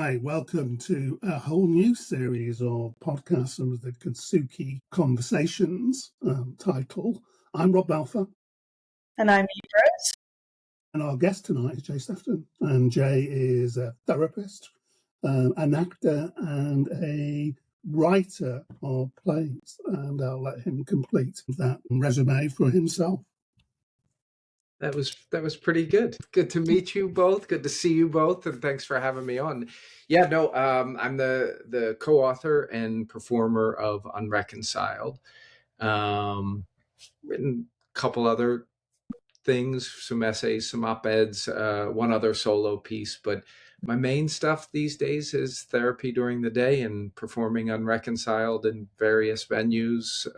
Hi, welcome to a whole new series of podcasts under the Kensuke Conversations title. I'm Rob Balfour. And I'm Eve Rose. And our guest tonight is Jay Sefton. And Jay is a therapist, an actor, and a writer of plays. And I'll let him complete that resume for himself. That was pretty good. Good to meet you both. Good to see you both, and thanks for having me on. Yeah, no, I'm the co-author and performer of Unreconciled. Written a couple other things, some essays, some op-eds, one other solo piece, but my main stuff these days is therapy during the day and performing Unreconciled in various venues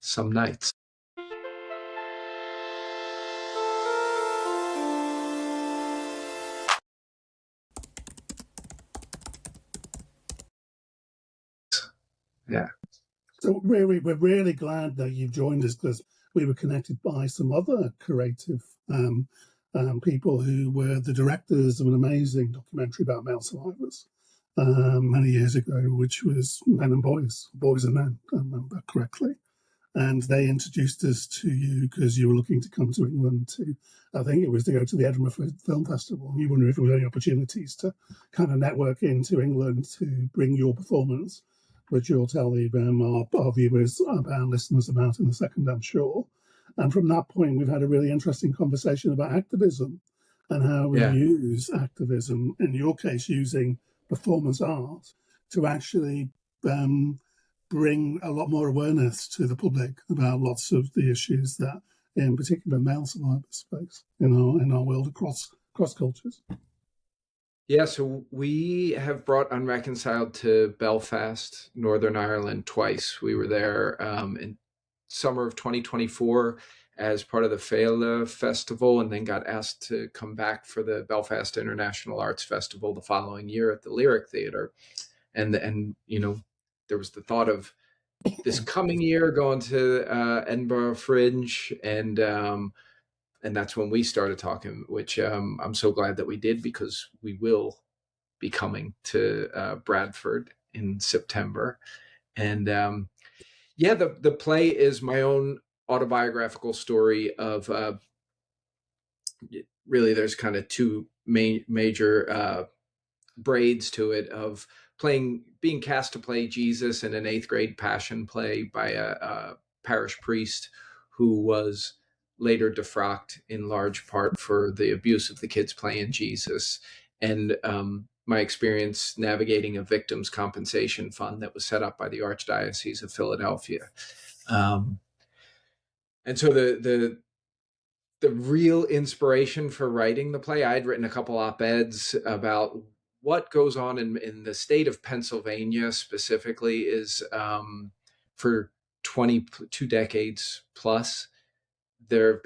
some nights. Yeah. So we're really glad that you've joined us, because we were connected by some other creative people who were the directors of an amazing documentary about male survivors many years ago, which was Men and Boys, Boys and Men, if I remember correctly. And they introduced us to you because you were looking to come to England to, I think it was to go to the Edinburgh Film Festival. And you wondered if there were any opportunities to kind of network into England to bring your performance, which you'll tell our viewers, our listeners about in a second, I'm sure. And from that point, we've had a really interesting conversation about activism and how we use activism, in your case, using performance art to actually bring a lot more awareness to the public about lots of the issues that, in particular, male survivors face in our world across cultures. Yeah, so we have brought Unreconciled to Belfast, Northern Ireland twice. We were there in summer of 2024 as part of the Féile Festival, and then got asked to come back for the Belfast International Arts Festival the following year at the Lyric Theatre. And you know, there was the thought of this coming year going to Edinburgh Fringe, and that's when we started talking, which I'm so glad that we did, because we will be coming to Bradford in September. And the play is my own autobiographical story of really, there's kind of two major braids to it, of being cast to play Jesus in an 8th grade passion play by a parish priest who was later defrocked in large part for the abuse of the kids playing Jesus, and my experience navigating a victims compensation fund that was set up by the Archdiocese of Philadelphia. And so the real inspiration for writing the play, I'd written a couple op-eds about what goes on in the state of Pennsylvania specifically, is for 22 decades plus. There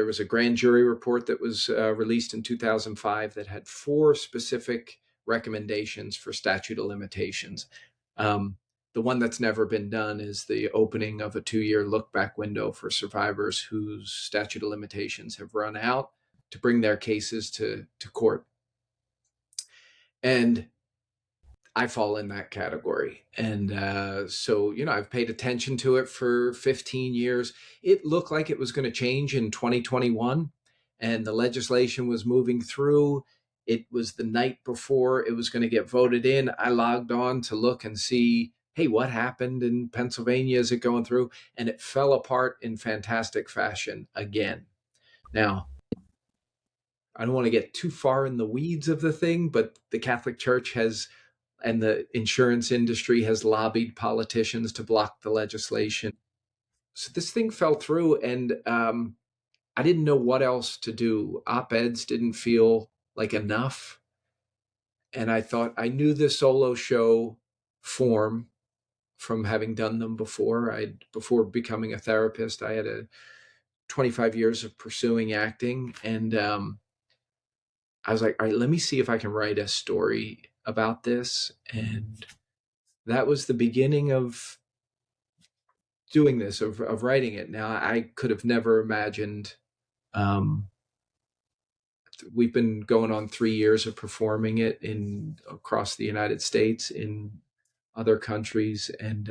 was a grand jury report that was released in 2005 that had 4 specific recommendations for statute of limitations. The one that's never been done is the opening of a 2-year look-back window for survivors whose statute of limitations have run out, to bring their cases to court. And I fall in that category. And so, I've paid attention to it for 15 years. It looked like it was going to change in 2021, and the legislation was moving through. It was the night before it was going to get voted in. I logged on to look and see, hey, what happened in Pennsylvania? Is it going through? And it fell apart in fantastic fashion again. Now, I don't want to get too far in the weeds of the thing, but the Catholic Church and the insurance industry has lobbied politicians to block the legislation. So this thing fell through, and I didn't know what else to do. Op-eds didn't feel like enough. And I thought, I knew the solo show form from having done them before. Before becoming a therapist, I had 25 years of pursuing acting. And I was like, all right, let me see if I can write a story about this. And that was the beginning of doing this, of writing it. Now, I could have never imagined we've been going on 3 years of performing it across the United States, in other countries. And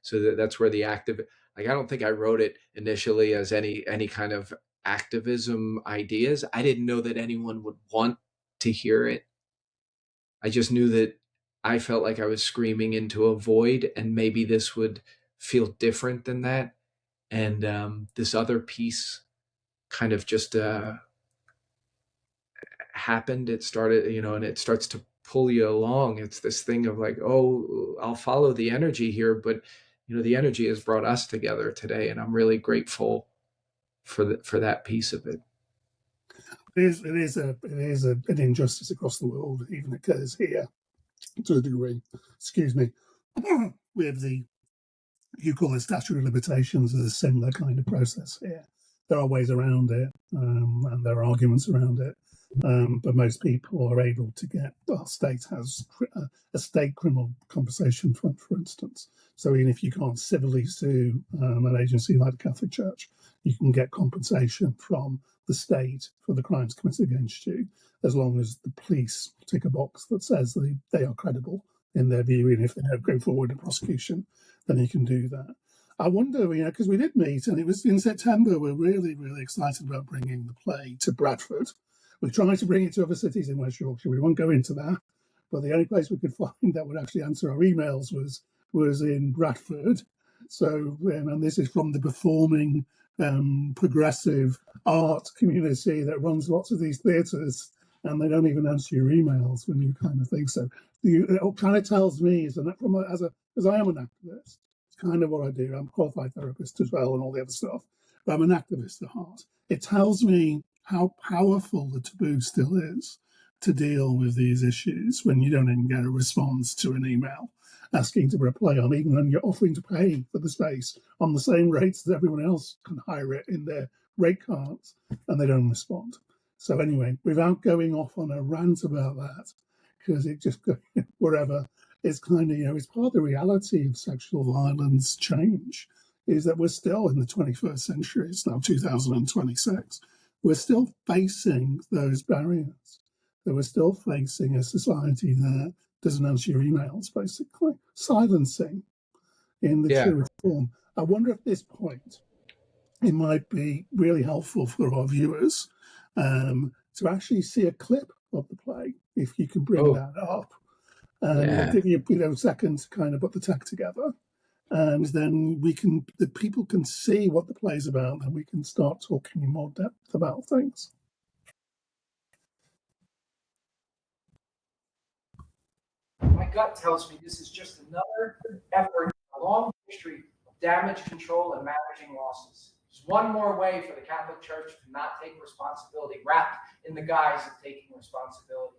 so that's where the active, like, I don't think I wrote it initially as any kind of activism ideas. I didn't know that anyone would want to hear it. I just knew that I felt like I was screaming into a void, and maybe this would feel different than that. And this other piece kind of just happened. It started, and it starts to pull you along. It's this thing of like, oh, I'll follow the energy here, but the energy has brought us together today, and I'm really grateful for that piece of it. It is an injustice across the world. It even occurs here to a degree. Excuse me. With you call it statute of limitations, as a similar kind of process here. There are ways around it, and there are arguments around it. But most people are able to get, our state has a state criminal compensation fund, for instance. So even if you can't civilly sue an agency like the Catholic Church, you can get compensation from the state for the crimes committed against you, as long as the police tick a box that says they are credible in their view, and if they don't go forward in prosecution, then you can do that. I wonder, because we did meet, and it was in September, we're really, really excited about bringing the play to Bradford. We tried to bring it to other cities in West Yorkshire. We won't go into that, but the only place we could find that would actually answer our emails was in Bradford. So, and this is from the performing progressive art community that runs lots of these theatres, and they don't even answer your emails when you kind of think so. It kind of tells me, as I am an activist, it's kind of what I do. I'm a qualified therapist as well and all the other stuff, but I'm an activist at heart. It tells me how powerful the taboo still is to deal with these issues when you don't even get a response to an email asking to reply on, even when you're offering to pay for the space on the same rates that everyone else can hire it in their rate cards, and they don't respond. So anyway, without going off on a rant about that, because it just goes wherever, it's kind of, it's part of the reality of sexual violence change, is that we're still in the 21st century. It's now 2026. We're still facing those barriers. That we're still facing a society that doesn't answer your emails, basically. Silencing in the truest form. I wonder if at this point it might be really helpful for our viewers to actually see a clip of the play, if you can bring that up. We'll give you a second to kind of put the tech together. And then the people can see what the play's about, and we can start talking in more depth about things. My gut tells me this is just another effort in a long history of damage control and managing losses. There's one more way for the Catholic Church to not take responsibility, wrapped in the guise of taking responsibility.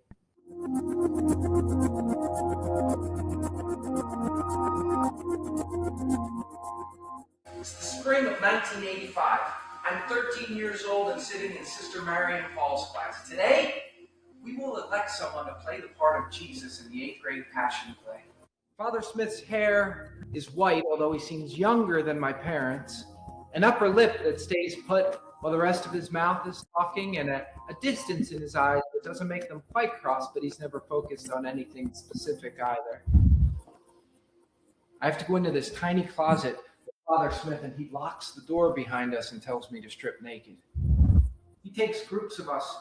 It's the spring of 1985. I'm 13 years old and sitting in Sister Marian Paul's class. Today, we will elect someone to play the part of Jesus in the 8th grade Passion play. Father Smith's hair is white, although he seems younger than my parents. An upper lip that stays put while the rest of his mouth is talking, and a distance in his eyes that doesn't make them quite cross, but he's never focused on anything specific either. I have to go into this tiny closet with Father Smith, and he locks the door behind us and tells me to strip naked. He takes groups of us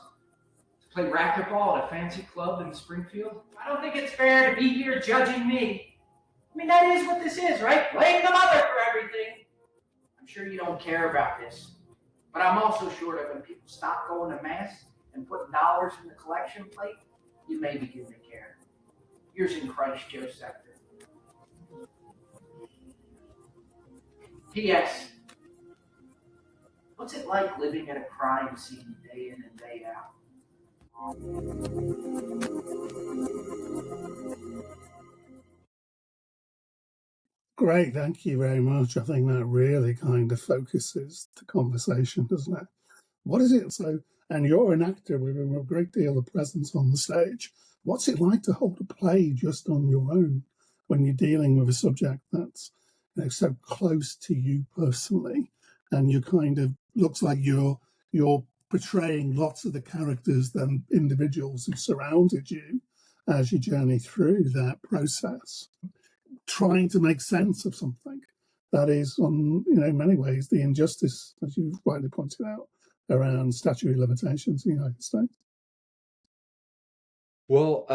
to play racquetball at a fancy club in Springfield. I don't think it's fair to be here judging me. I mean, that is what this is, right? Blame the mother for everything. I'm sure you don't care about this, but I'm also sure that when people stop going to Mass and putting dollars in the collection plate, you may begin to care. Yours in Christ, Joe Sefton. P.S. What's it like living at a crime scene day in and day out? Great, thank you very much. I think that really kind of focuses the conversation, doesn't it? What is it? And you're an actor with a great deal of presence on the stage. What's it like to hold a play just on your own when you're dealing with a subject that's so close to you personally, and you kind of looks like you're portraying lots of the characters and individuals who surrounded you as you journey through that process, trying to make sense of something that is, in many ways, the injustice, as you've rightly pointed out, around statutory limitations in the United States. Well,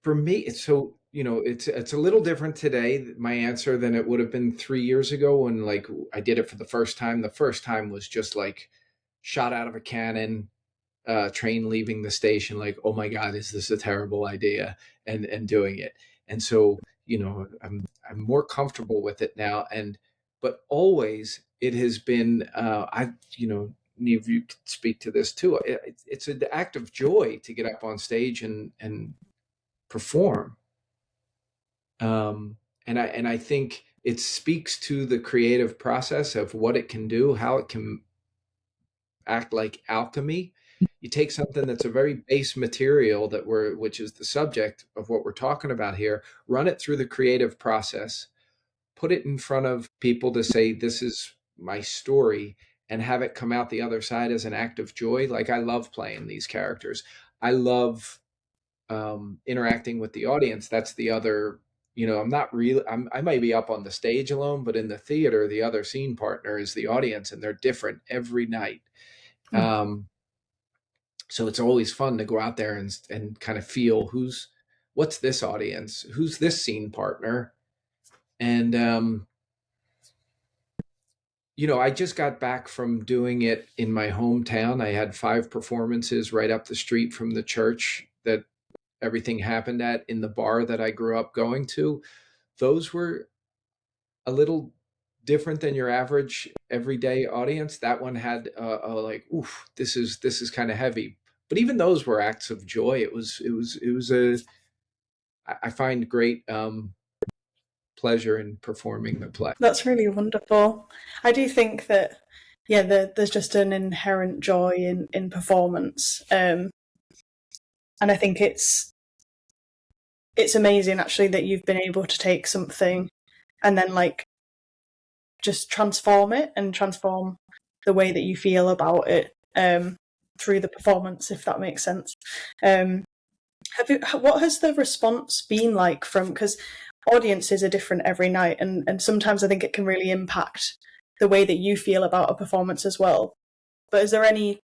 for me, it's so, it's a little different today, my answer, than it would have been 3 years ago when like I did it for the first time. The first time was just like shot out of a cannon, train leaving the station, like, oh my God, is this a terrible idea? And doing it. And so, I'm more comfortable with it now. But always it has been, any of you could speak to this too. It's an act of joy to get up on stage and perform. And I think it speaks to the creative process of what it can do, how it can act like alchemy. You take something that's a very base material which is the subject of what we're talking about here, run it through the creative process, put it in front of people to say, this is my story, and have it come out the other side as an act of joy. Like, I love playing these characters. I love interacting with the audience. That's the other, I'm not really, I might be up on the stage alone, but in the theater, the other scene partner is the audience, and they're different every night. So it's always fun to go out there and kind of feel what's this audience, who's this scene partner. And, I just got back from doing it in my hometown. I had 5 performances right up the street from the church that everything happened at, in the bar that I grew up going to. Those were a little different than your average everyday audience. That one had a like, oof, this is kind of heavy. But even those were acts of joy. I find great pleasure in performing the play. That's really wonderful. I do think that, there's just an inherent joy in performance. And I think it's amazing actually that you've been able to take something and then like just transform it and transform the way that you feel about it through the performance, if that makes sense. What has the response been like because audiences are different every night, and sometimes I think it can really impact the way that you feel about a performance as well. But is there any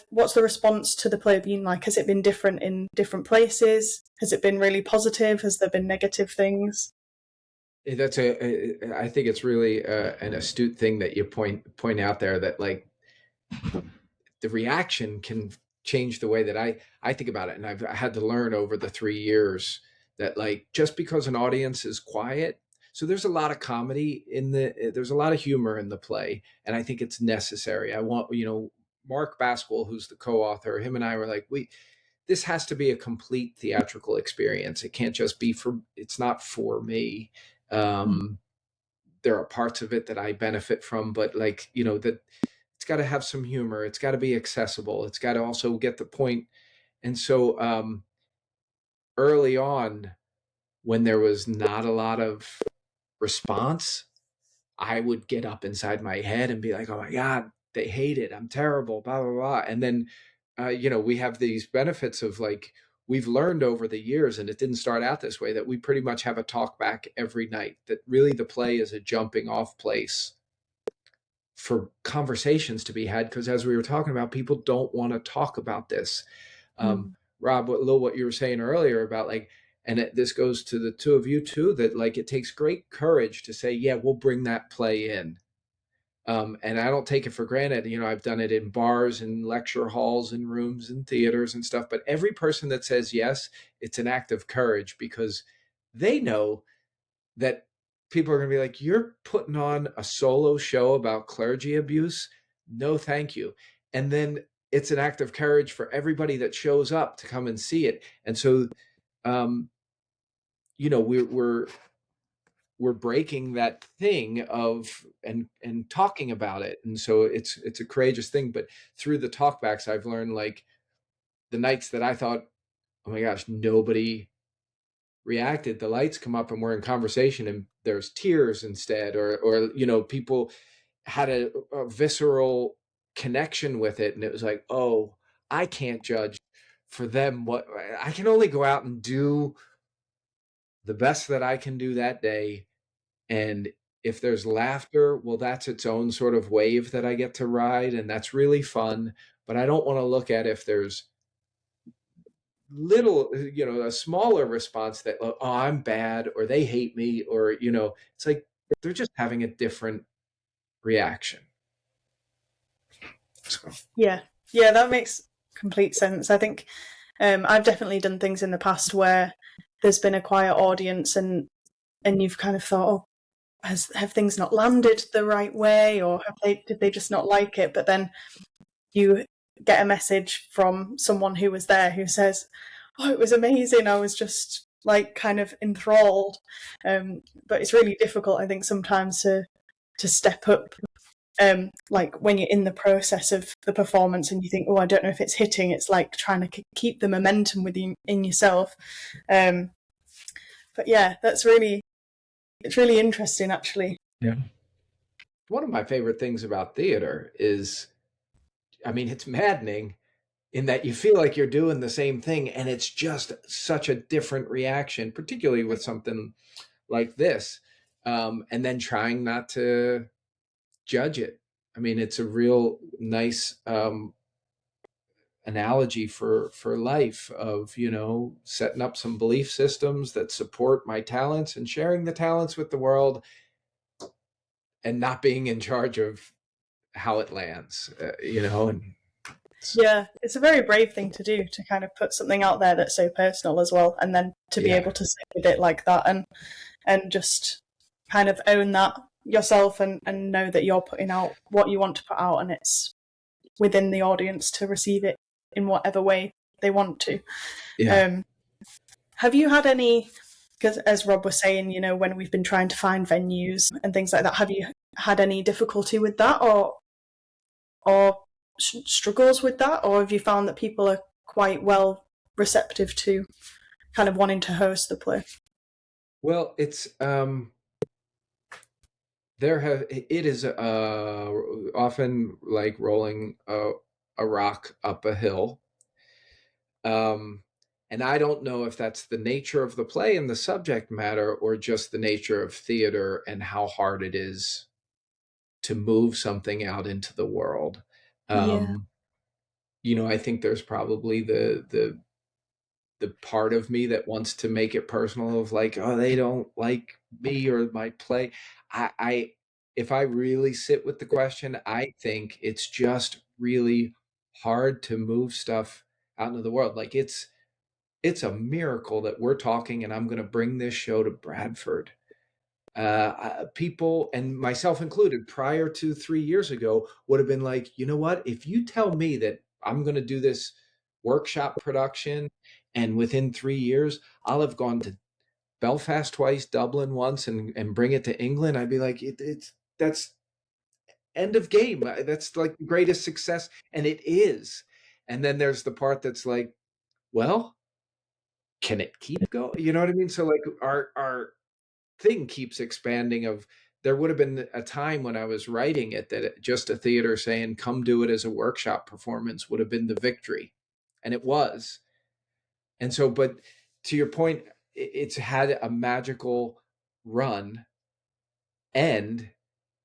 what's the response to the play been like? Has it been different in different places? Has it been really positive? Has there been negative things? I think it's really an astute thing that you point out there, that like the reaction can change the way that I think about it. And I had to learn over the 3 years that like, just because an audience is quiet, so there's a lot of comedy there's a lot of humor in the play, and I think it's necessary. I want, Mark Baskell, who's the co-author, him and I were like, this has to be a complete theatrical experience. It can't just be it's not for me. There are parts of it that I benefit from, but like, that it's got to have some humor. It's got to be accessible. It's got to also get the point. And so early on, when there was not a lot of response, I would get up inside my head and be like, oh my God, they hate it. I'm terrible, blah, blah, blah. And then, we have these benefits of like, we've learned over the years, and it didn't start out this way, that we pretty much have a talk back every night, that really the play is a jumping off place for conversations to be had. Because as we were talking about, people don't want to talk about this. Rob, what you were saying earlier about like, and this goes to the two of you too, that like, it takes great courage to say, yeah, we'll bring that play in. And I don't take it for granted. I've done it in bars and lecture halls and rooms and theaters and stuff, but every person that says yes, it's an act of courage, because they know that people are going to be like, you're putting on a solo show about clergy abuse? No, thank you. And then it's an act of courage for everybody that shows up to come and see it. And so, we're breaking that thing of and talking about it. And so it's a courageous thing. But through the talkbacks, I've learned, like, the nights that I thought, oh my gosh, nobody reacted, the lights come up and we're in conversation and there's tears instead, or people had a visceral connection with it. And it was like, oh, I can't judge for them. What I can only go out and do the best that I can do that day. And if there's laughter, well, that's its own sort of wave that I get to ride. And that's really fun. But I don't want to look at if there's little, a smaller response that, oh, I'm bad, or they hate me, or, it's like they're just having a different reaction. So. Yeah, that makes complete sense. I think I've definitely done things in the past where there's been a quiet audience, and you've kind of thought, oh, have things not landed the right way, or did they just not like it? But then you get a message from someone who was there who says, oh, it was amazing, I was just like kind of enthralled. But it's really difficult, I think, sometimes to step up, like when you're in the process of the performance and you think, oh, I don't know if it's hitting. It's like trying to keep the momentum within in yourself. But yeah, it's really interesting, actually. Yeah. One of my favorite things about theater is, it's maddening in that you feel like you're doing the same thing, and it's just such a different reaction, particularly with something like this. And then trying not to judge it. It's a real nice analogy for life of, setting up some belief systems that support my talents and sharing the talents with the world, and not being in charge of how it lands, and yeah, it's a very brave thing to do, to kind of put something out there that's so personal as well, and then to be able to sit with it like that, and just kind of own that yourself, and know that you're putting out what you want to put out, and it's within the audience to receive it in whatever way they want to. Have you had any, because as Rob was saying, when we've been trying to find venues and things like that, have you had any difficulty with that, or struggles with that, or have you found that people are quite well receptive to kind of wanting to host the play? Well, it's it is often like rolling a rock up a hill, and I don't know if that's the nature of the play and the subject matter, or just the nature of theater and how hard it is to move something out into the world. I think there's probably the part of me that wants to make it personal, of like, oh, they don't like me or my play. I if I really sit with the question, I think it's just really hard to move stuff out into the world. Like it's a miracle that we're talking and I'm going to bring this show to Bradford. People, and myself included, prior to 3 years ago, would have been like, you know what? If you tell me that I'm going to do this workshop production, and within 3 years, I'll have gone to Belfast twice, Dublin once, and bring it to England, I'd be like, that's end of game. That's like the greatest success. And it is. And then there's the part that's like, well, can it keep going? You know what I mean? So like our thing keeps expanding. Of there would have been a time when I was writing it that just a theater saying, come do it as a workshop performance would have been the victory. And it was. And so, but to your point, it's had a magical run, and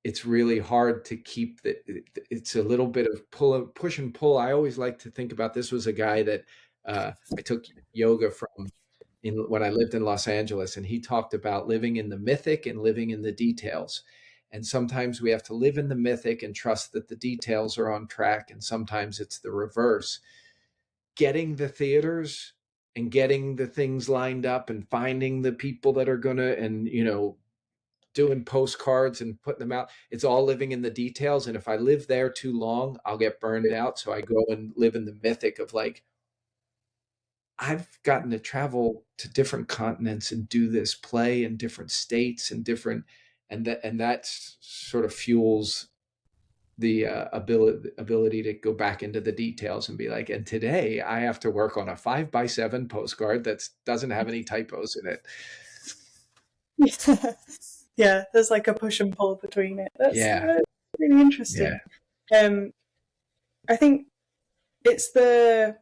it's really hard to keep it's a little bit of push and pull. I always like to think about, this was a guy that I took yoga from when I lived in Los Angeles, and he talked about living in the mythic and living in the details. And sometimes we have to live in the mythic and trust that the details are on track. And sometimes it's the reverse. Getting the theaters and getting the things lined up and finding the people that are going to, and, doing postcards and putting them out. It's all living in the details. And if I live there too long, I'll get burned out. So I go and live in the mythic of like, I've gotten to travel to different continents and do this play in different states and that sort of fuels the ability to go back into the details and be like, and today I have to work on a 5x7 postcard that doesn't have any typos in it. Yeah, there's like a push and pull between it. That's really interesting. Yeah. I think it's the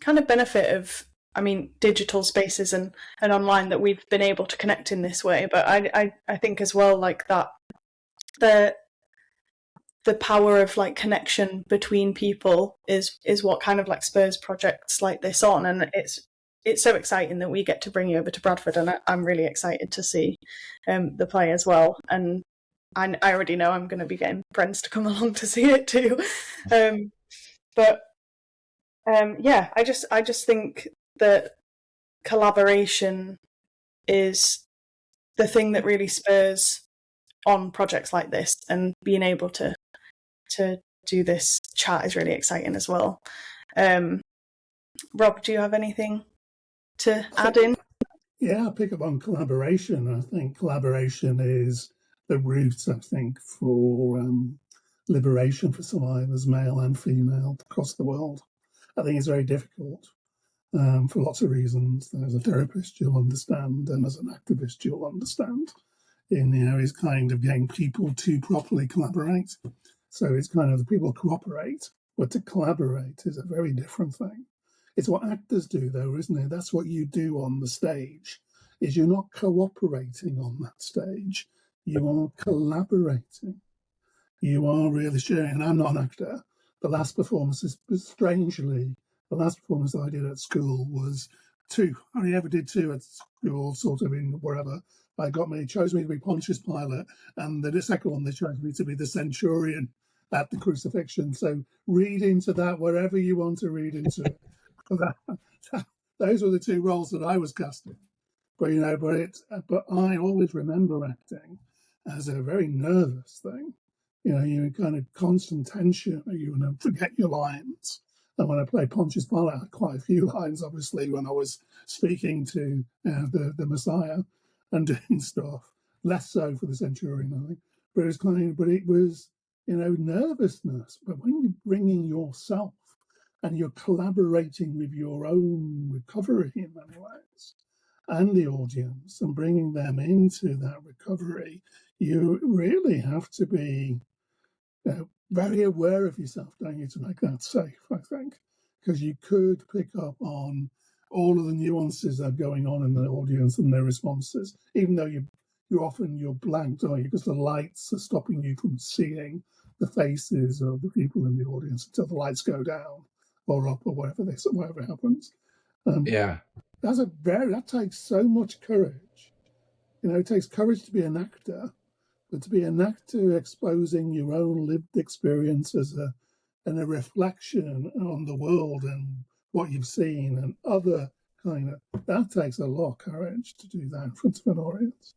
kind of benefit of, I mean, digital spaces and online that we've been able to connect in this way. But I think as well, like that, the power of like connection between people is what kind of like spurs projects like this on, and it's so exciting that we get to bring you over to Bradford, and I'm really excited to see the play as well. And I already know I'm going to be getting friends to come along to see it too. But yeah, I just think that collaboration is the thing that really spurs on projects like this, and being able to do this chat is really exciting as well. Rob, do you have anything to add in? Yeah, I pick up on collaboration. I think collaboration is the root, I think, for liberation for survivors, male and female, across the world. I think it's very difficult for lots of reasons. As a therapist, you'll understand, and as an activist, you'll understand. Is kind of getting people to properly collaborate. So it's kind of the people cooperate, but to collaborate is a very different thing. It's what actors do, though, isn't it? That's what you do on the stage. Is you're not cooperating on that stage. You are collaborating. You are really sharing. And I'm not an actor. The last performance is strangely, the last performance I did at school was two. I only ever did two at school, sort of in wherever. Chose me to be Pontius Pilate, and the second one they chose me to be the centurion at the crucifixion. So read into that wherever you want to read into it. Those were the two roles that I was casting. But but I always remember acting as a very nervous thing. You're kind of constant tension. You're going to forget your lines. And when I played Pontius Pilate, I had quite a few lines, obviously, when I was speaking to the Messiah and doing stuff. Less so for the centurion, I think. But it was nervousness. But when you're bringing yourself and you're collaborating with your own recovery in many ways, and the audience, and bringing them into that recovery, you really have to be very aware of yourself, don't you, to make that safe, I think, because you could pick up on all of the nuances that are going on in the audience and their responses, even though you're blanked, aren't you, because the lights are stopping you from seeing the faces of the people in the audience until the lights go down or up or whatever happens. Yeah. That takes so much courage. It takes courage to be an actor, but to be an actor exposing your own lived experience and a reflection on the world and what you've seen and other that takes a lot of courage to do that in front of an audience.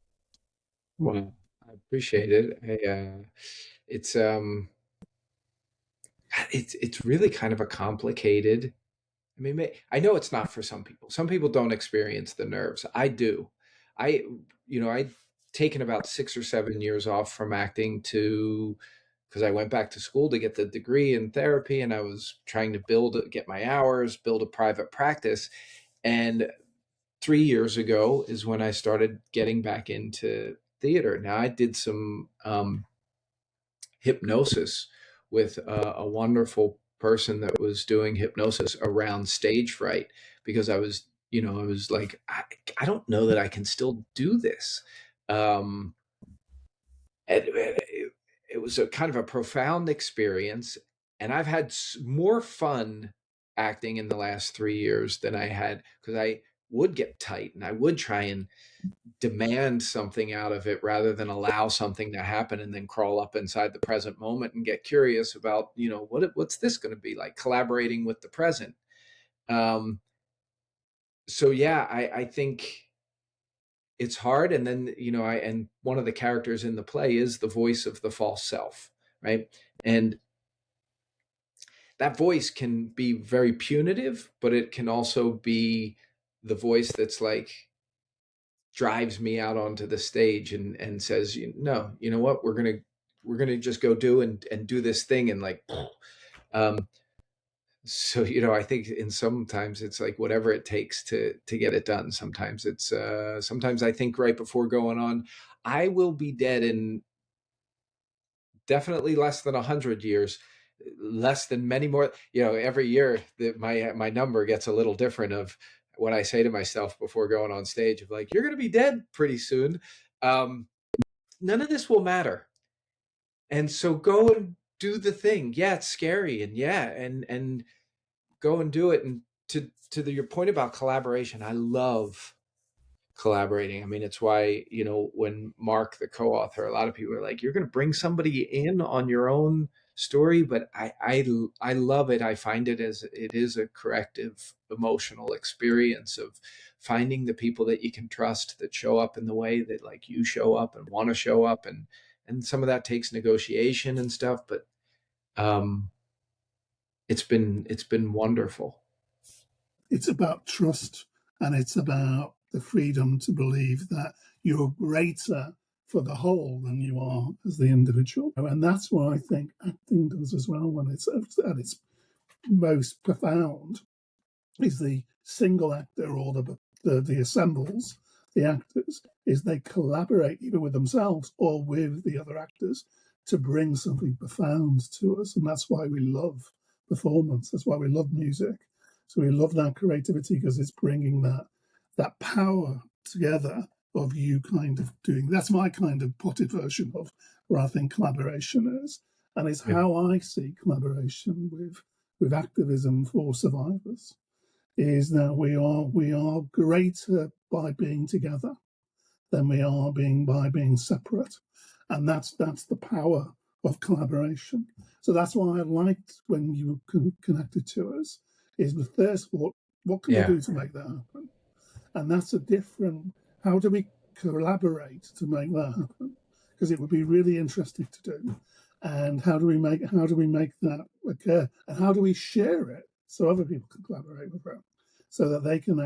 Well, I appreciate it. It's really kind of a complicated. I mean, I know it's not for some people. Some people don't experience the nerves. I do. I'd taken about 6 or 7 years off from acting because I went back to school to get the degree in therapy, and I was trying to get my hours, build a private practice. And 3 years ago is when I started getting back into theater. Now, I did some hypnosis with a wonderful person that was doing hypnosis around stage fright, because I was like, I don't know that I can still do this. It was a kind of a profound experience, and I've had more fun acting in the last 3 years than I had, because I would get tight and I would try and demand something out of it rather than allow something to happen and then crawl up inside the present moment and get curious about, what's this going to be like, collaborating with the present. So yeah, I think it's hard. And then, and one of the characters in the play is the voice of the false self, right? And that voice can be very punitive, but it can also be the voice that's like, drives me out onto the stage and says, no, you know what, we're gonna just go do and do this thing, and like, so I think sometimes it's like whatever it takes to get it done. Sometimes sometimes I think right before going on, I will be dead in definitely less than 100 years. less than many more, every year that my number gets a little different of what I say to myself before going on stage of like, you're going to be dead pretty soon. None of this will matter. And so go and do the thing. Yeah, it's scary. And yeah, and go and do it. And your point about collaboration, I love collaborating. I mean, it's why, when Mark, the co-author, a lot of people are like, you're going to bring somebody in on your own story, but I love it. I find it is a corrective emotional experience of finding the people that you can trust, that show up in the way that like you show up and want to show up. And some of that takes negotiation and stuff, but it's been wonderful. It's about trust, and it's about the freedom to believe that you're greater for the whole than you are as the individual. And that's what I think acting does as well when it's at its most profound, is the single actor or the assembles, the actors, is they collaborate either with themselves or with the other actors to bring something profound to us. And that's why we love performance. That's why we love music. So we love that creativity, because it's bringing that power together of you kind of doing. That's my kind of potted version of where I think collaboration is, and it's how I see collaboration with activism for survivors. Is that we are greater by being together than we are by being separate, and that's the power of collaboration. So that's why I liked when you connected to us, is the first what can we do to make that happen? And that's a different, how do we collaborate to make that happen? Because it would be really interesting to do. And how do we make that occur? And how do we share it so other people can collaborate with it? So that they can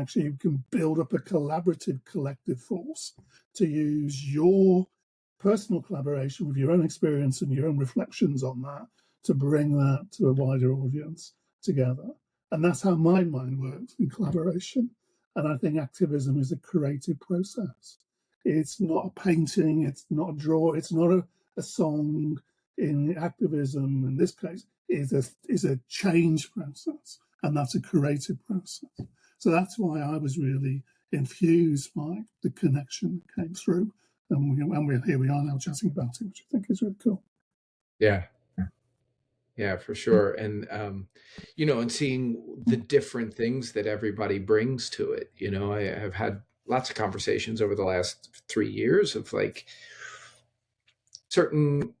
build up a collaborative collective force to use your personal collaboration with your own experience and your own reflections on that to bring that to a wider audience together. And that's how my mind works in collaboration. And I think activism is a creative process. It's not a painting, it's not a draw, it's not a song. In activism, in this case, is a change process, and that's a creative process. So that's why I was really infused by the connection that came through. And here we are now chatting about it, which I think is really cool. Yeah, for sure. And, and seeing the different things that everybody brings to it. I have had lots of conversations over the last 3 years of like certain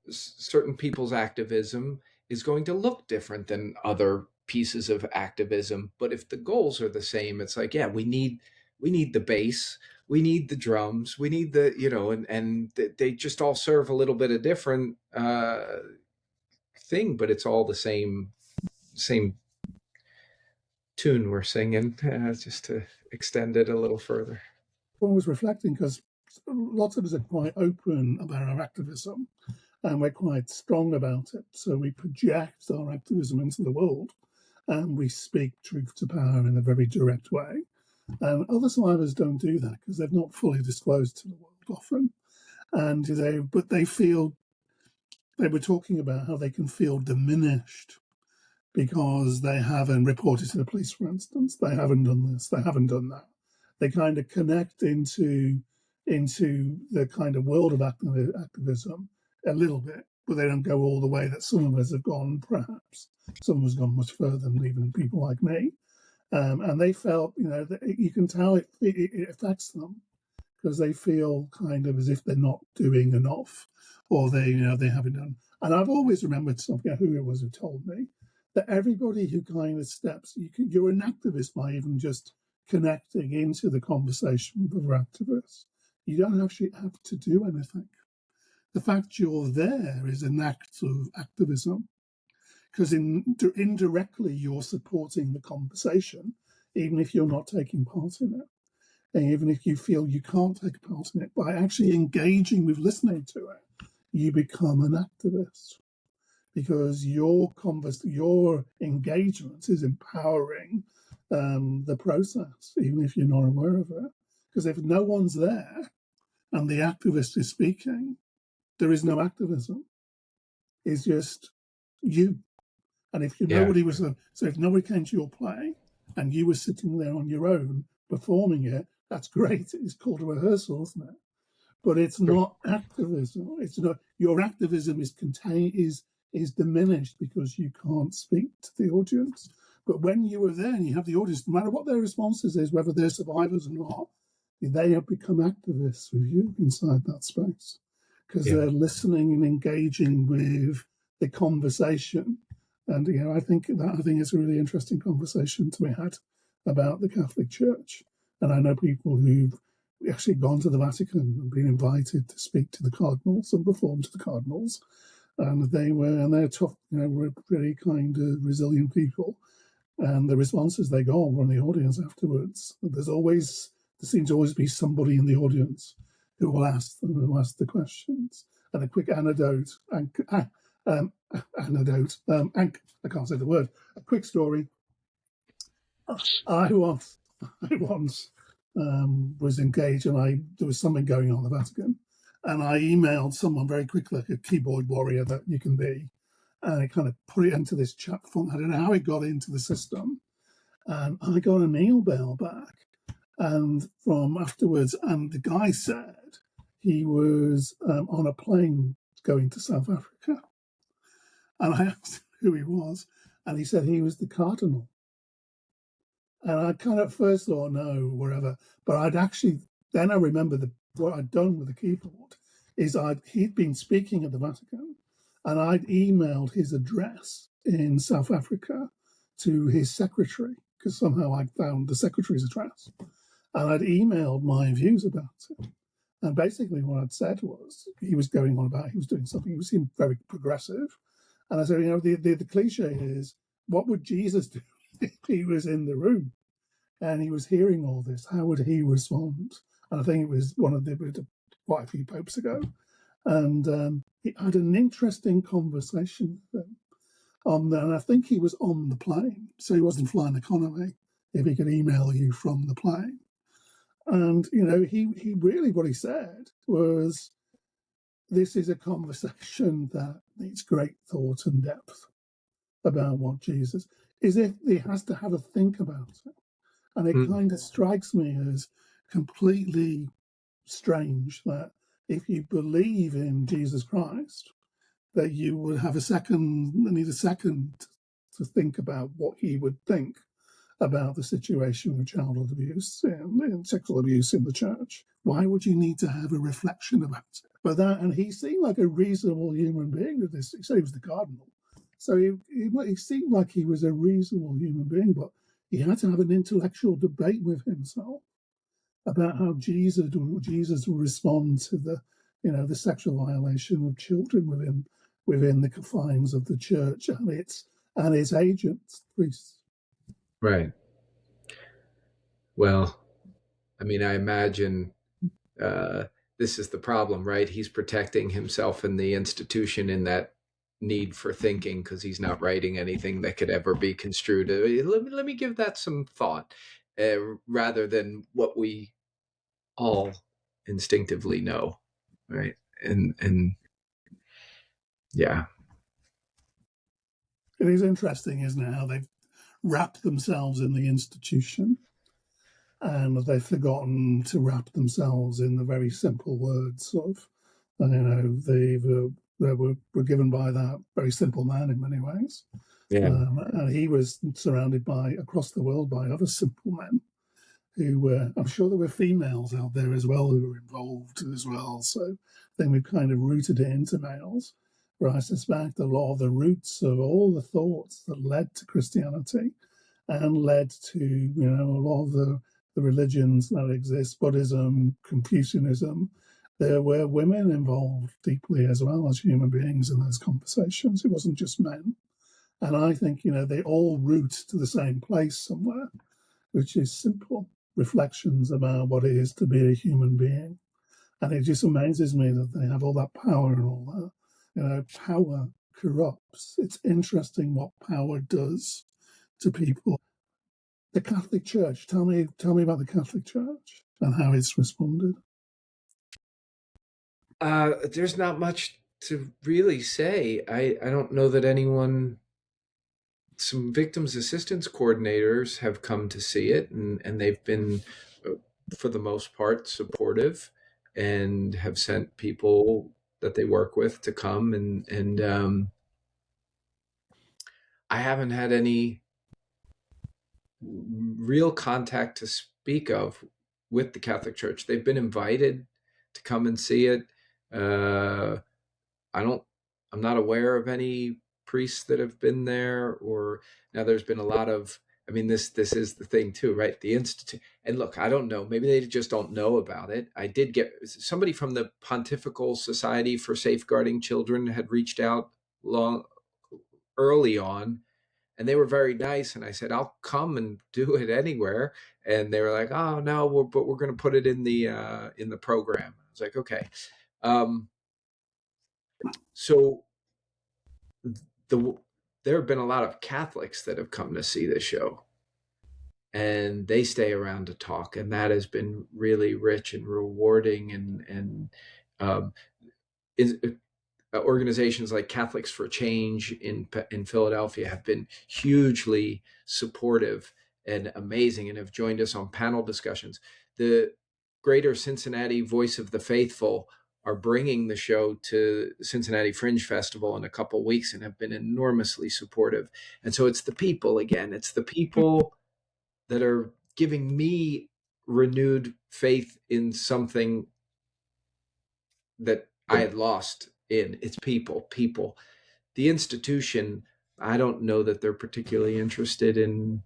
people's activism is going to look different than other pieces of activism. But if the goals are the same, it's like, yeah, we need the bass, we need the drums, we need the, and they just all serve a little bit of different thing, but it's all the same tune we're singing, just to extend it a little further. I was reflecting, because lots of us are quite open about our activism, and we're quite strong about it. So we project our activism into the world, and we speak truth to power in a very direct way. And other survivors don't do that because they've not fully disclosed to the world often. And they feel, they were talking about how they can feel diminished because they haven't reported to the police, for instance. They haven't done this, they haven't done that. They kind of connect into the kind of world of activism a little bit, but they don't go all the way that some of us have gone, perhaps. Some of us have gone much further than even people like me. And they felt, that you can tell it affects them, because they feel kind of as if they're not doing enough, or they haven't done. And I've always remembered something, who it was who told me, that everybody who kind of steps, you're an activist by even just connecting into the conversation with other activists. You don't actually have to do anything. The fact you're there is an act of activism, because indirectly you're supporting the conversation, even if you're not taking part in it. And even if you feel you can't take part in it, by actually engaging with listening to it, you become an activist, because your engagement is empowering the process, even if you're not aware of it. Because if no one's there and the activist is speaking, there is no activism. It's just you. And if nobody was, so if nobody came to your play and you were sitting there on your own performing it, that's great. It's called a rehearsal, isn't it? But it's not activism. It's not, your activism is diminished because you can't speak to the audience. But when you were there and you have the audience, no matter what their responses is, whether they're survivors or not, they have become activists with you inside that space because they're listening and engaging with the conversation. And I think it's a really interesting conversation to be had about the Catholic Church. And I know people who've actually gone to the Vatican and been invited to speak to the cardinals and perform to the cardinals, and they're tough, were really kind of resilient people. And the responses they got from the audience afterwards, there seems to always be somebody in the audience who will ask the questions. And a quick anecdote, I can't say the word. A quick story. I once was engaged, and there was something going on in the Vatican, and I emailed someone very quickly, like a keyboard warrior that you can be, and I kind of put it into this chat font. I don't know how it got into the system, and I got an email back, and from afterwards, and the guy said he was on a plane going to South Africa, and I asked who he was, and he said he was the cardinal. And I kind of first thought, no, wherever. But then I remember what I'd done with the keyboard is he'd been speaking at the Vatican, and I'd emailed his address in South Africa to his secretary, because somehow I'd found the secretary's address. And I'd emailed my views about it. And basically what I'd said was, he was going on about, he was doing something, he seemed very progressive. And I said, the cliche is, what would Jesus do if he was in the room and he was hearing all this? How would he respond? And I think it was quite a few popes ago. And he had an interesting conversation with him and I think he was on the plane, so he wasn't flying economy, if he could email you from the plane. And, he really, what he said was, this is a conversation that needs great thought and depth about what Jesus is. If he has to have a think about it. And it kind of strikes me as completely strange that if you believe in Jesus Christ, that you would need a second to think about what he would think about the situation of child abuse and sexual abuse in the church. Why would you need to have a reflection about it? And he seemed like a reasonable human being with this. He said he was the cardinal. So he seemed like he was a reasonable human being, but he had to have an intellectual debate with himself about how Jesus would respond to the sexual violation of children within the confines of the church and its agents, priests. Right. Well, I mean, I imagine this is the problem, right? He's protecting himself and the institution in that need for thinking because he's not writing anything that could ever be construed. Let me give that some thought rather than what we all instinctively know, right? And yeah. It is interesting, isn't it, how they've wrapped themselves in the institution and they've forgotten to wrap themselves in the very simple words of, they were given by that very simple man in many ways. Yeah. And he was surrounded across the world by other simple men who were, I'm sure there were females out there as well who were involved as well. So then we've kind of rooted it into males, where I suspect a lot of the roots of all the thoughts that led to Christianity and led to, a lot of the religions that exist, Buddhism, Confucianism, there were women involved deeply as well as human beings in those conversations. It wasn't just men. And I think, they all root to the same place somewhere, which is simple reflections about what it is to be a human being. And it just amazes me that they have all that power and all that. Power corrupts. It's interesting what power does to people. The Catholic Church, tell me about the Catholic Church and how it's responded. There's not much to really say. I don't know that anyone some victims assistance coordinators have come to see it, and they've been, for the most part, supportive, and have sent people that they work with to come, and I haven't had any real contact to speak of with the Catholic Church. They've been invited to come and see it. Uh, I'm not aware of any priests that have been there, or now there's been a lot of, I mean, this is the thing too, right? The Institute, and look, I don't know, maybe they just don't know about it. I did get somebody from the Pontifical Society for Safeguarding Children had reached out long early on, and they were very nice. And I said, I'll come and do it anywhere. And they were like, oh no, but we're going to put it in the program. I was like, okay. So there have been a lot of Catholics that have come to see the show, and they stay around to talk, and that has been really rich and rewarding. And um, organizations like Catholics for Change in Philadelphia have been hugely supportive and amazing, and have joined us on panel discussions. The Greater Cincinnati Voice of the Faithful are bringing the show to Cincinnati Fringe Festival in a couple weeks, and have been enormously supportive. And so it's the people again. It's the people that are giving me renewed faith in something that I had lost in. It's people. The institution, I don't know that they're particularly interested in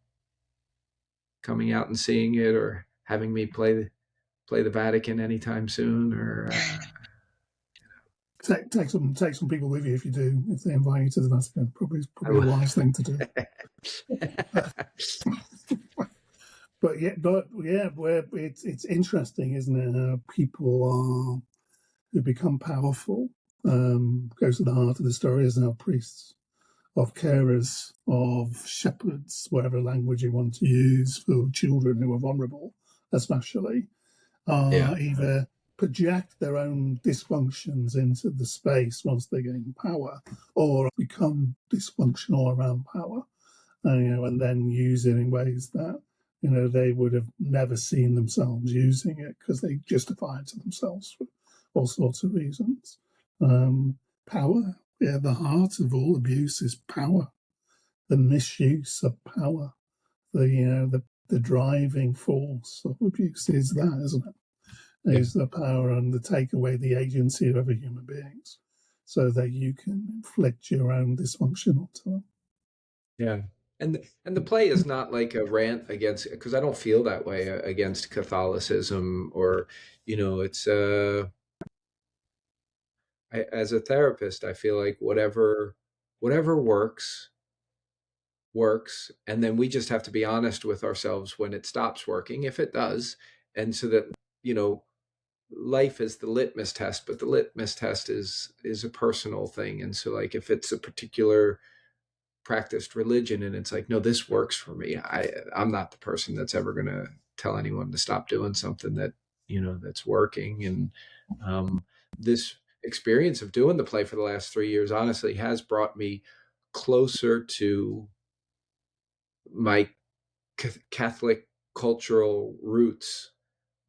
coming out and seeing it, or having me play the Vatican anytime soon, or take some people with you if you do. If they invite you to the Vatican, probably a wise thing to do. But it's interesting, isn't it? How people who become powerful, goes to the heart of the story, is now priests, of carers, of shepherds, whatever language you want to use, for children who are vulnerable, especially, either project their own dysfunctions into the space once they gain power, or become dysfunctional around power, and then use it in ways that they would have never seen themselves using it, because they justify it to themselves for all sorts of reasons. Power, the heart of all abuse is power. The misuse of power, the driving force of abuse is that, isn't it? Is the power and the take away the agency of other human beings, so that you can inflict your own dysfunction onto them. Yeah. And the play is not like a rant against, because I don't feel that way against Catholicism, or it's as a therapist, I feel like whatever works, and then we just have to be honest with ourselves when it stops working, if it does. And so that life is the litmus test, but the litmus test is a personal thing. And so, like, if it's a particular practiced religion and it's like, no, this works for me, I'm not the person that's ever going to tell anyone to stop doing something that that's working. And this experience of doing the play for the last 3 years honestly has brought me closer to my Catholic cultural roots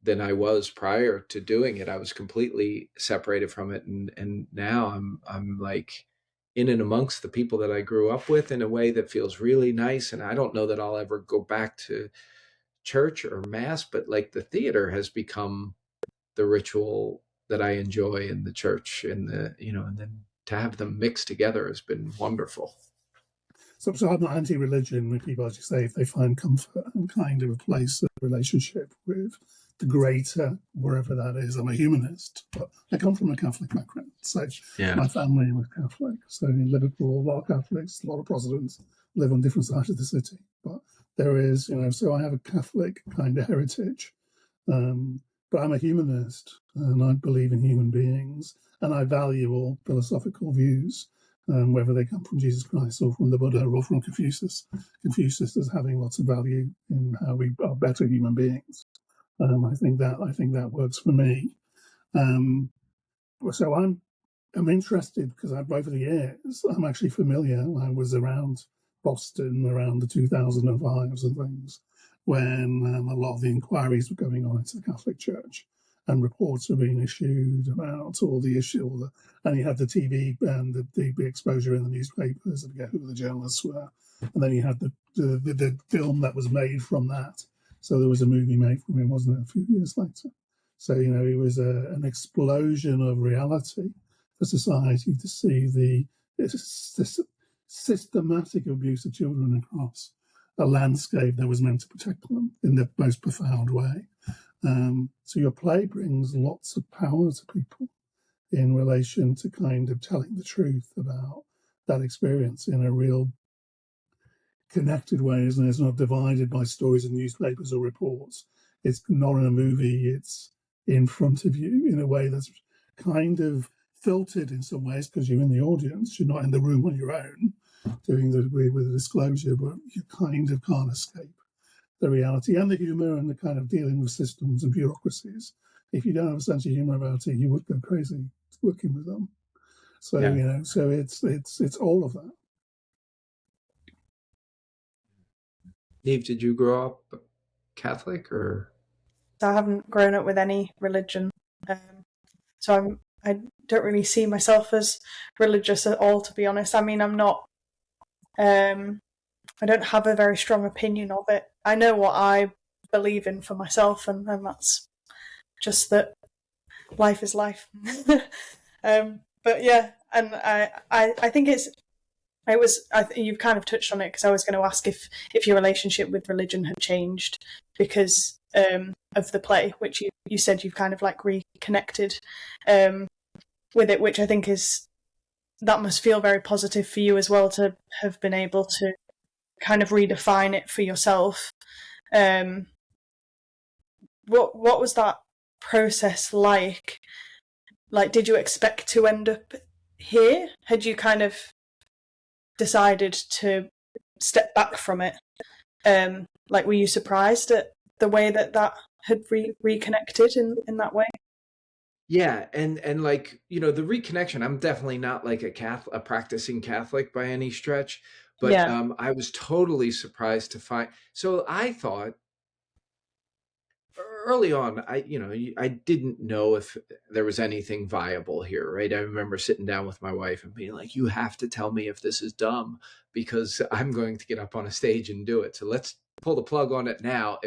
than I was prior to doing it. I was completely separated from it, and now I'm like in and amongst the people that I grew up with in a way that feels really nice. And I don't know that I'll ever go back to church or mass, but like the theater has become the ritual that I enjoy in the church, and and then to have them mixed together has been wonderful. So I'm not anti-religion with people, as you say, if they find comfort and kind of a place of relationship with the greater, wherever that is. I'm a humanist, but I come from a Catholic background. So my family was Catholic. So in Liverpool, a lot of Catholics, a lot of Protestants live on different sides of the city. But there is, so I have a Catholic kind of heritage. But I'm a humanist, and I believe in human beings, and I value all philosophical views, whether they come from Jesus Christ or from the Buddha or from Confucius. Confucius as having lots of value in how we are better human beings. I think that works for me. So I'm interested, because over the years I'm actually familiar. I was around Boston around the 2005s and things, when a lot of the inquiries were going on into the Catholic Church, and reports were being issued about all the issue, and you had the TV and the exposure in the newspapers. I forget who the journalists were, and then you had the film that was made from that. So there was a movie made from it, wasn't it, a few years later? So it was an explosion of reality for society to see this systematic abuse of children across a landscape that was meant to protect them in the most profound way. So your play brings lots of power to people in relation to kind of telling the truth about that experience in a real connected way, isn't it? It's not divided by stories in newspapers or reports. It's not in a movie, it's in front of you in a way that's kind of filtered in some ways because you're in the audience. You're not in the room on your own doing with the disclosure, but you kind of can't escape the reality and the humour and the kind of dealing with systems and bureaucracies. If you don't have a sense of humour about it, you would go crazy working with them. So so it's all of that. Neve, did you grow up Catholic or? I haven't grown up with any religion, so I don't really see myself as religious at all, to be honest. I mean, I'm not. I don't have a very strong opinion of it. I know what I believe in for myself, and that's just that life is life. But yeah, and I think you've kind of touched on it, because I was going to ask if your relationship with religion had changed because of the play, which you said you've kind of like reconnected with it, which I think that must feel very positive for you as well, to have been able to kind of redefine it for yourself. What was that process like? Like, did you expect to end up here? Had you kind of decided to step back from it? Like, were you surprised at the way that had reconnected in that way? Yeah, and like, the reconnection, I'm definitely not like a practicing Catholic by any stretch, but Yeah. I was totally surprised to find. So I thought early on, I didn't know if there was anything viable here, right? I remember sitting down with my wife and being like, "You have to tell me if this is dumb, because I'm going to get up on a stage and do it. So let's pull the plug on it now."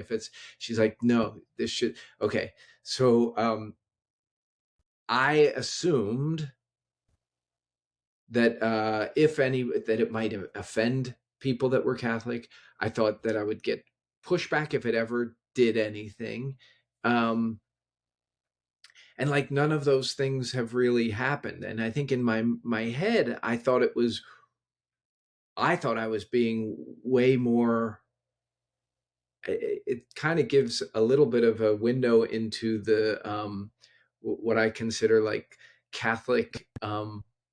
She's like, "No, this should." Okay, so I assumed that that it might offend people that were Catholic. I thought that I would get pushback if it ever did anything. And like, none of those things have really happened. And I think in my head, I thought I was being way more. It kind of gives a little bit of a window into the what I consider like Catholic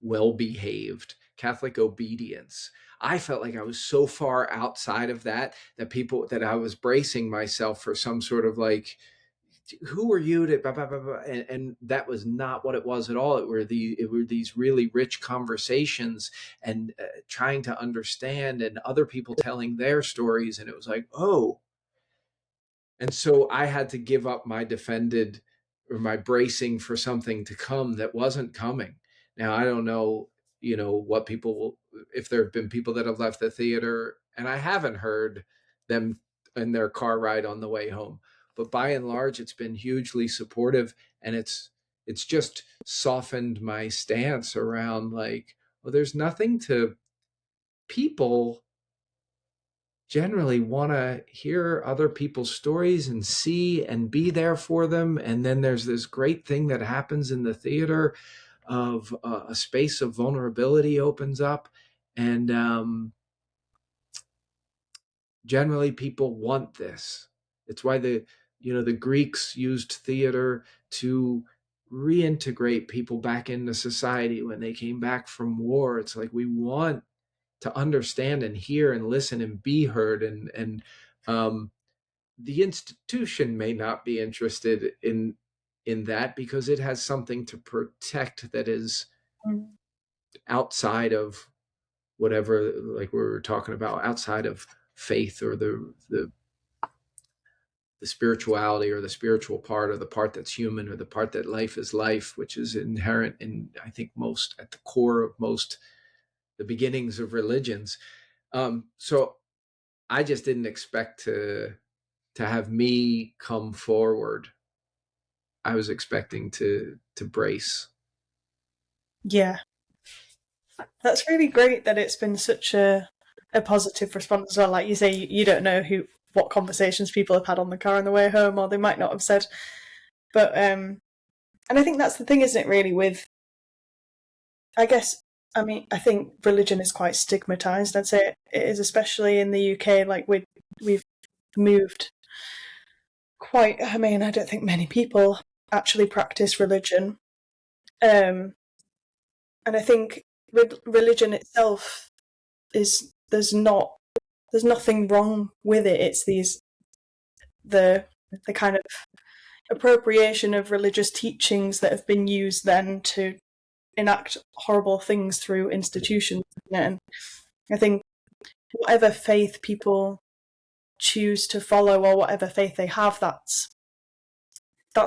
well-behaved, Catholic obedience. I felt like I was so far outside of that that I was bracing myself for some sort of like, who are you to blah, blah, blah, blah. And that was not what it was at all. It were these really rich conversations and trying to understand, and other people telling their stories. And it was like, oh. And so I had to give up my my bracing for something to come that wasn't coming. Now, I don't know, what if there have been people that have left the theater, and I haven't heard them in their car ride on the way home. But by and large, it's been hugely supportive, and it's just softened my stance around like, well, there's nothing to people generally want to hear other people's stories and see and be there for them. And then there's this great thing that happens in the theater of a space of vulnerability opens up. And generally people want this. It's why the Greeks used theater to reintegrate people back into society when they came back from war. It's like, we want to understand and hear and listen and be heard, and the institution may not be interested in that, because it has something to protect that is outside of whatever, like we were talking about, outside of faith or the spirituality or the spiritual part or the part that's human or the part that life is life, which is inherent in, I think, most at the core of most the beginnings of religions. So I just didn't expect to have me come forward. I was expecting to brace. Yeah, that's really great that it's been such a positive response as well. Like you say, you don't know what conversations people have had on the car on the way home, or they might not have said. But and I think that's the thing, isn't it? Really, with I guess I think religion is quite stigmatized. I'd say it is, especially in the UK. Like we've moved quite. I mean, I don't think many people actually practice religion, and I think religion itself is there's nothing wrong with it. It's the kind of appropriation of religious teachings that have been used then to enact horrible things through institutions. And I think whatever faith people choose to follow or whatever faith they have, that's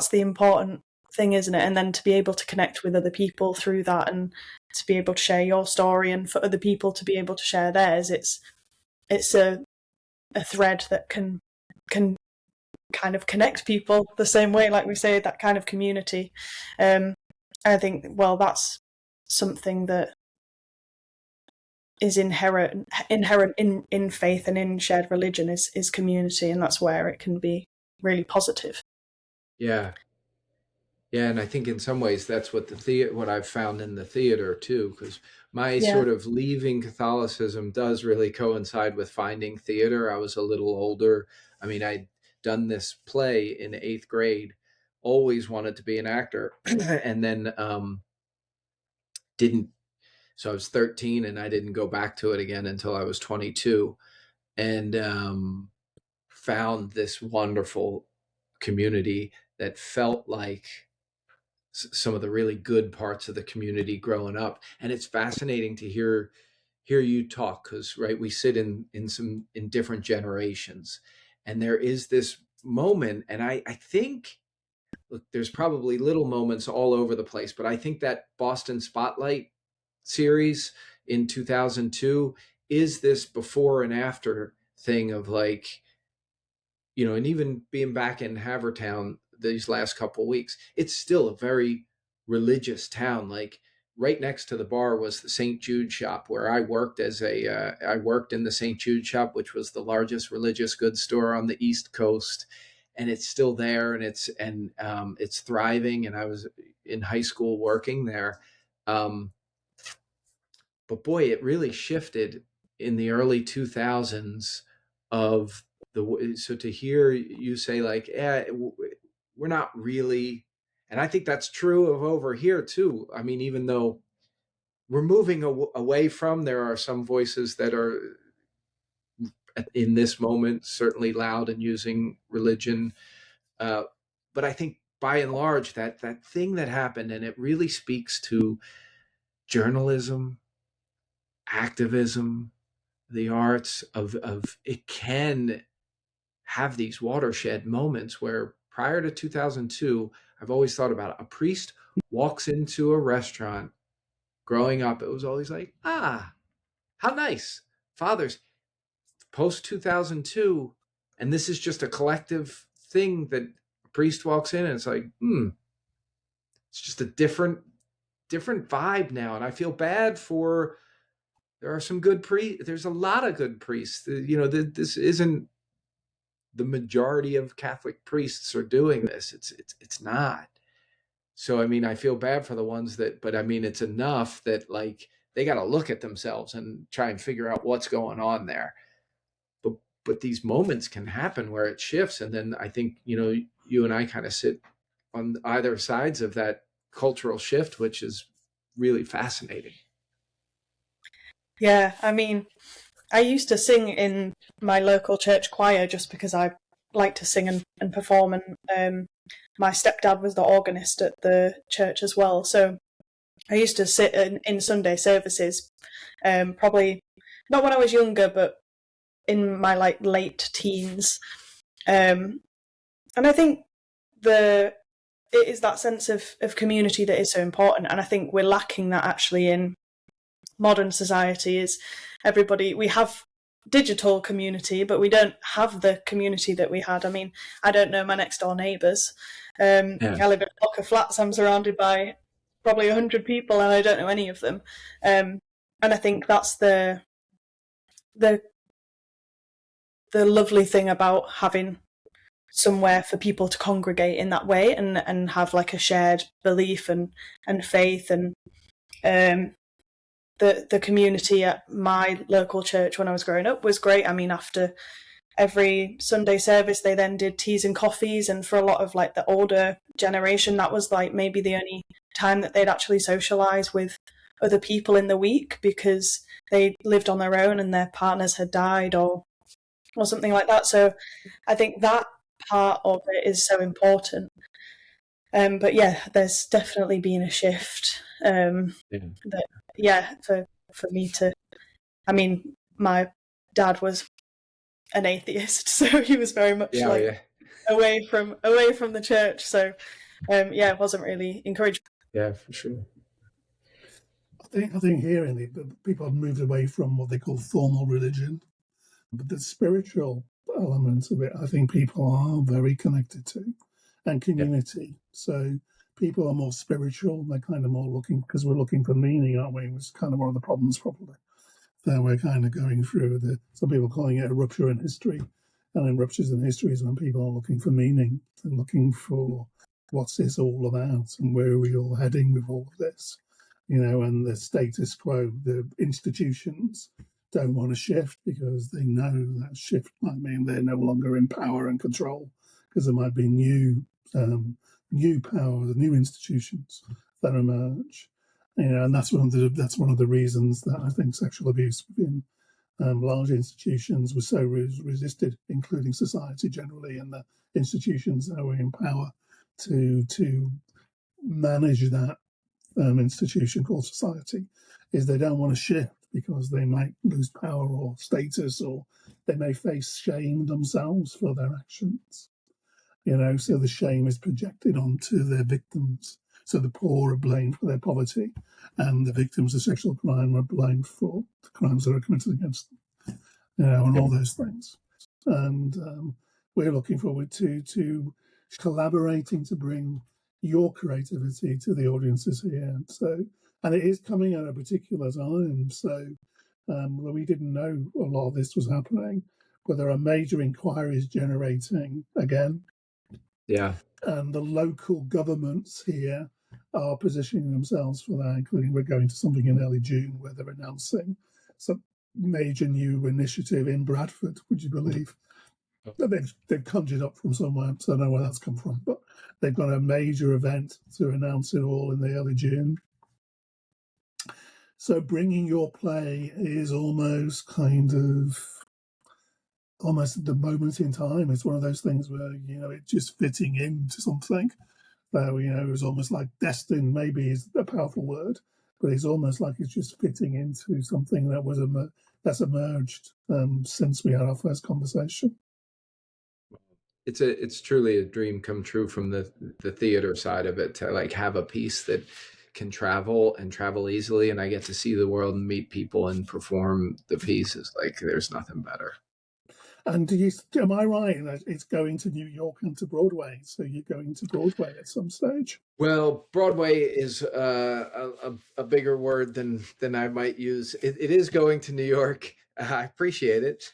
the important thing, isn't it? And then to be able to connect with other people through that, and to be able to share your story, and for other people to be able to share theirs, it's a thread that can kind of connect people the same way, like we say, that kind of community. I think, well, that's something that is inherent in faith and in shared religion is community, and that's where it can be really positive. Yeah. Yeah, and I think in some ways that's what what I've found in the theater too, because my sort of leaving Catholicism does really coincide with finding theater. I was a little older. I mean, I'd done this play in 8th grade, always wanted to be an actor, and then didn't. So I was 13, and I didn't go back to it again until I was 22, and found this wonderful community that felt like some of the really good parts of the community growing up. And it's fascinating to hear you talk, because right, we sit in different generations, and there is this moment, and I think, look, there's probably little moments all over the place, but I think that Boston Spotlight series in 2002 is this before and after thing of, like, and even being back in Havertown these last couple of weeks, it's still a very religious town. Like, right next to the bar was the St. Jude shop where I worked I worked in the St. Jude shop, which was the largest religious goods store on the East Coast. And it's still there, and it's thriving. And I was in high school working there. But boy, it really shifted in the early 2000s of so to hear you say, like, we're not really, and I think that's true of over here too. I mean, even though we're moving away from, there are some voices that are in this moment certainly loud and using religion, but I think by and large that thing that happened, and it really speaks to journalism, activism, the arts of it can have these watershed moments where, prior to 2002, I've always thought about it. A priest walks into a restaurant. Growing up, it was always like, how nice. Fathers, post 2002, and this is just a collective thing that a priest walks in, and it's like, it's just a different vibe now. And I feel bad for, there are some good priests. There's a lot of good priests. This isn't the majority of Catholic priests are doing this. It's not. So, I mean, I feel bad for the ones that, but I mean, it's enough that, like, they got to look at themselves and try and figure out what's going on there. But these moments can happen where it shifts. And then I think, you and I kind of sit on either sides of that cultural shift, which is really fascinating. Yeah, I mean, I used to sing in my local church choir just because I like to sing and perform, and my stepdad was the organist at the church as well. So I used to sit in Sunday services, probably not when I was younger, but in my like late teens. And I think it is that sense of community that is so important. And I think we're lacking that actually in modern society. Is everybody, we have digital community, but we don't have the community that we had. I mean, I don't know my next door neighbours. I live in a block of flats. I'm surrounded by probably 100 people, and I don't know any of them. And I think that's the lovely thing about having somewhere for people to congregate in that way, and have like a shared belief and faith. And the community at my local church when I was growing up was great. I mean, after every Sunday service, they then did teas and coffees, and for a lot of like the older generation, that was like maybe the only time that they'd actually socialise with other people in the week, because they lived on their own and their partners had died or something like that. So I think that part of it is so important. But yeah, there's definitely been a shift. For me to, I mean, my dad was an atheist, so he was very much away from the church. So it wasn't really encouraged. Yeah, for sure. I think here in the people have moved away from what they call formal religion, but the spiritual elements of it, I think people are very connected to, and community. So people are more spiritual. They're kind of more looking, because we're looking for meaning, aren't we? Which is kind of one of the problems probably that we're kind of going through. Some people calling it a rupture in history, and in ruptures in history is when people are looking for meaning and looking for what's this all about and where are we all heading with all of this, and the status quo, the institutions don't want to shift because they know that shift might mean they're no longer in power and control, because there might be new power, the new institutions that emerge. And that's one of the reasons that I think sexual abuse within large institutions was so resisted, including society generally, and the institutions that were in power to manage that institution called society, is they don't want to shift because they might lose power or status, or they may face shame themselves for their actions. So the shame is projected onto their victims. So the poor are blamed for their poverty, and the victims of sexual crime are blamed for the crimes that are committed against them, and all those things. And we're looking forward to collaborating to bring your creativity to the audiences here. So, and it is coming at a particular time. So we didn't know a lot of this was happening, but there are major inquiries generating again. Yeah. And the local governments here are positioning themselves for that, including we're going to something in early June where they're announcing some major new initiative in Bradford, would you believe? That they've conjured up from somewhere, so I don't know where that's come from, but they've got a major event to announce it all in the early June. So bringing your play is almost at the moment in time. It's one of those things where, it's just fitting into something. It was almost like destined, maybe is a powerful word, but it's almost like it's just fitting into something that's emerged since we had our first conversation. It's truly a dream come true from the theater side of it, to like have a piece that can travel easily, and I get to see the world and meet people and perform the pieces. Like there's nothing better. And am I right that it's going to New York and to Broadway? So you're going to Broadway at some stage? Well, Broadway is a bigger word than I might use. It is going to New York. I appreciate it.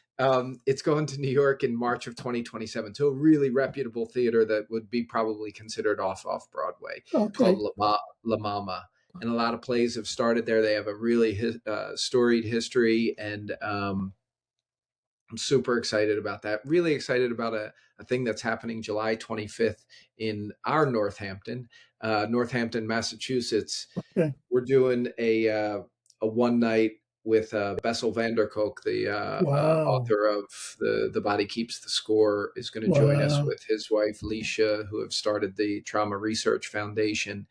It's going to New York in March of 2027 to a really reputable theater that would be probably considered off Broadway, called La Mama. And a lot of plays have started there. They have a really storied history, and I'm super excited about that. Really excited about a thing that's happening July 25th in our Northampton, Massachusetts. Okay. We're doing a one night with Bessel van der Kolk, the author of the Body Keeps the Score, is going to join us with his wife, Leisha, who have started the Trauma Research Foundation.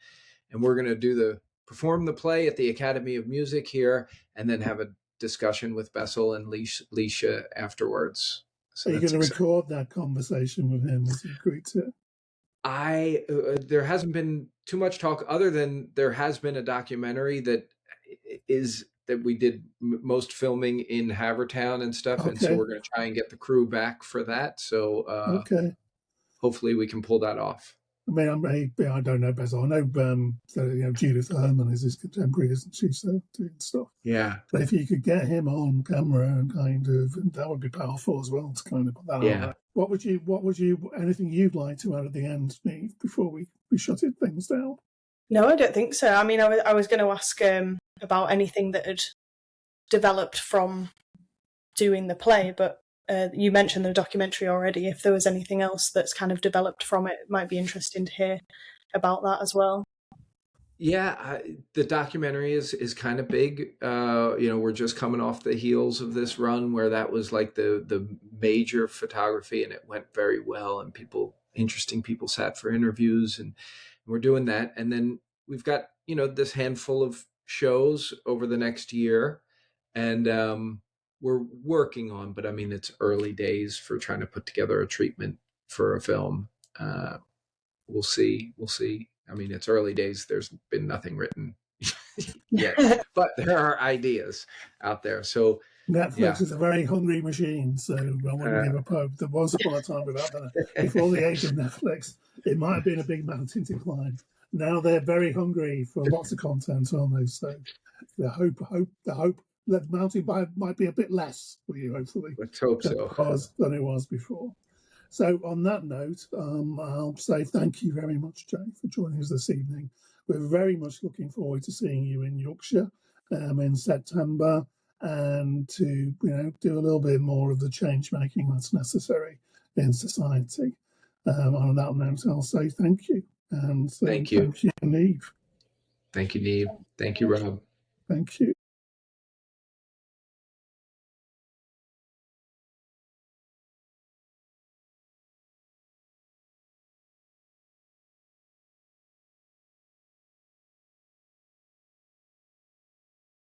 And we're going to do perform the play at the Academy of Music here, and then have a discussion with Bessel and Leisha afterwards. So Are you going to exciting. record that conversation with him as he agreed to? There hasn't been too much talk, other than there has been a documentary that we did most filming in Havertown and stuff, and so Okay. we're going to try and get the crew back for that. So Okay. hopefully we can pull that off. I mean, I don't know Basil. I know, Judith Herman is his contemporary, isn't she? So doing stuff. Yeah. But if you could get him on camera and that would be powerful as well to kind of put that Yeah. on. What would you, anything you'd like to add at the end, Steve, before we shut things down? No, I don't think so. I mean, I was going to ask about anything that had developed from doing the play, but you mentioned the documentary already. If there was anything else that's kind of developed from it, it might be interesting to hear about that as well. Yeah, the documentary is kind of big. We're just coming off the heels of this run where that was like the major photography, and it went very well, and interesting people sat for interviews, and we're doing that. And then we've got, this handful of shows over the next year, and we're working on, but I mean, it's early days for trying to put together a treatment for a film. We'll see. I mean, it's early days. There's been nothing written yet, but there are ideas out there. So Netflix is a very hungry machine, so I wouldn't give up hope. There was upon a time before the age of Netflix, it might have been a big mountain to climb. Now they're very hungry for lots of content, aren't they? So the hope that the mountain might be a bit less for you, hopefully. Let's hope so. Than it was before. So on that note, I'll say thank you very much, Jay, for joining us this evening. We're very much looking forward to seeing you in Yorkshire in September, and to do a little bit more of the change making that's necessary in society. On that note, I'll say thank you, and thank you, Neve. Thank you, Neve. Thank you, Rob. Thank you.